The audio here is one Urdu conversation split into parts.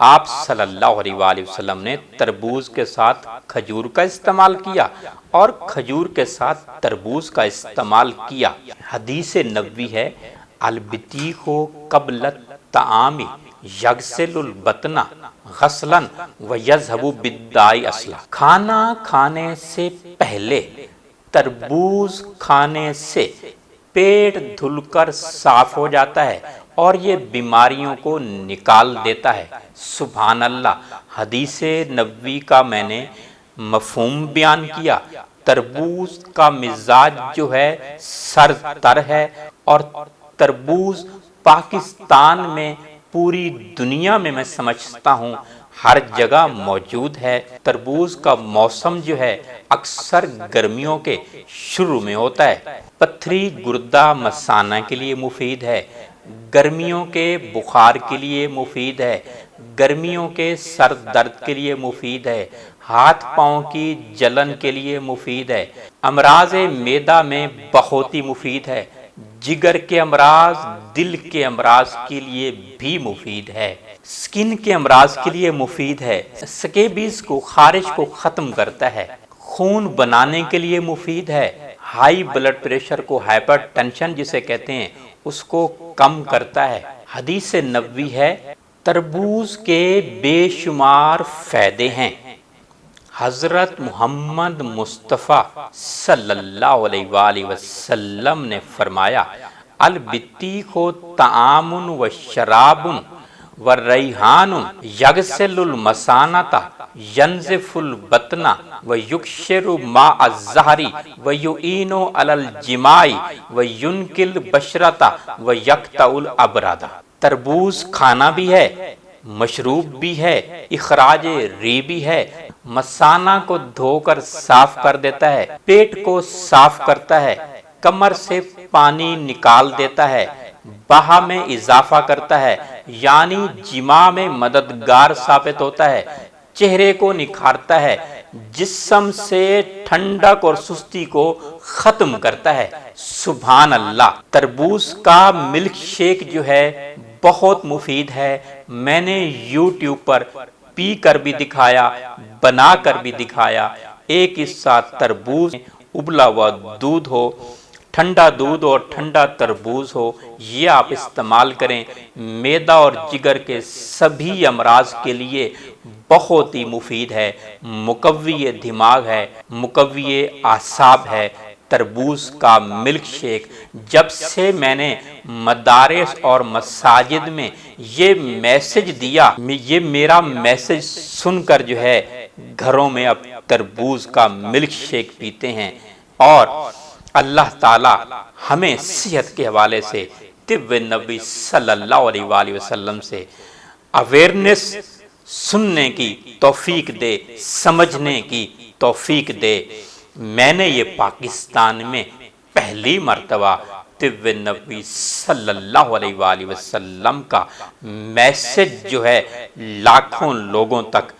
آپ صلی اللہ علیہ وآلہ وسلم نے تربوز کے ساتھ کھجور کا استعمال کیا اور کھجور کے ساتھ تربوز کا استعمال کیا۔ حدیث نبوی ہے البطیخ قبل الطعام یغسل البطن غسلا ویذهب بالداء اصلا۔ کھانا کھانے سے پہلے تربوز کھانے سے پیٹ دھل کر صاف ہو جاتا ہے اور یہ بیماریوں کو نکال دیتا ہے۔ سبحان اللہ۔ حدیث نبوی کا میں نے مفہوم بیان کیا۔ تربوز کا مزاج جو ہے سر تر ہے اور تربوز پاکستان میں پوری دنیا میں سمجھتا ہوں ہر جگہ موجود ہے۔ تربوز کا موسم جو ہے اکثر گرمیوں کے شروع میں ہوتا ہے۔ پتھری گردہ مثانہ کے لیے مفید ہے، گرمیوں کے بخار کے لیے مفید ہے، گرمیوں کے سر درد کے لیے مفید ہے، ہاتھ پاؤں کی جلن کے لیے مفید ہے، امراض معدہ میں بہت ہی مفید ہے، جگر کے امراض، دل کے امراض کے لیے بھی مفید ہے، سکن کے امراض کے لیے مفید ہے، سکیبیز کو خارش کو ختم کرتا ہے، خون بنانے کے لیے مفید ہے، ہائی بلڈ پریشر کو ہائپر ٹینشن جسے کہتے ہیں اس کو کم کرتا ہے۔ حدیث نبوی ہے تربوز کے بے شمار فائدے ہیں۔ حضرت محمد مصطفیٰ صلی اللہ علیہ وآلہ وسلم نے فرمایا البطیخ طعام و شراب والریحان یغسل المثانۃ ینظف البطن ویقشر ماء الزہر ویعین علی الجماع وینقی البشرۃ ویقطع الابرد۔ تربوز کھانا بھی ہے، مشروب بھی ہے، اخراج ری بھی ہے، مثانہ کو دھو کر صاف کر دیتا ہے، پیٹ کو صاف کرتا ہے، کمر سے پانی نکال دیتا ہے، بہا میں اضافہ کرتا ہے یعنی جماع میں مددگار ثابت ہوتا ہے، چہرے کو نکھارتا ہے، جسم سے ٹھنڈک اور سستی کو ختم کرتا ہے۔ سبحان اللہ۔ تربوز کا ملک شیک جو ہے بہت مفید ہے۔ میں نے یوٹیوب پر پی کر بھی دکھایا، بنا کر بھی دکھایا۔ ایک حصہ تربوز ابلا ہوا دودھ ہو، ٹھنڈا دودھ اور ٹھنڈا تربوز ہو، یہ آپ استعمال کریں۔ معدہ اور جگر کے سبھی امراض کے لیے بہت ہی مفید ہے، مقوی دماغ ہے، مقوی اعصاب ہے۔ تربوز کا ملک شیک جب سے میں نے مدارس اور مساجد میں یہ میسج دیا، یہ میرا میسج سن کر جو ہے گھروں میں اب تربوز کا ملک شیک پیتے ہیں۔ اور اللہ تعالی ہمیں صحت کے حوالے سے طب نبی صلی اللہ علیہ وآلہ وسلم سے اویئرنس سننے کی توفیق دے، سمجھنے کی توفیق دے۔ میں نے یہ پاکستان میں پہلی مرتبہ طب نبی صلی اللہ علیہ وآلہ وسلم کا میسج جو ہے لاکھوں لوگوں تک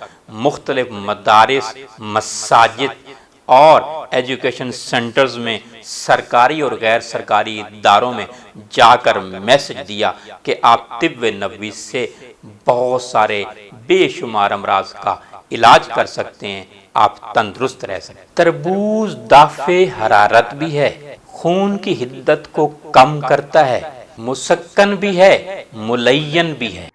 مختلف مدارس، مساجد اور ایجوکیشن سینٹرز میں، سرکاری اور غیر سرکاری اداروں میں جا کر میسج دیا کہ آپ طب نبوی سے بہت سارے بے شمار امراض کا علاج کر سکتے ہیں، آپ تندرست رہ سکتے ہیں۔ تربوز دافع حرارت بھی ہے، خون کی حدت کو کم کرتا ہے، مسکن بھی ہے، ملین بھی ہے۔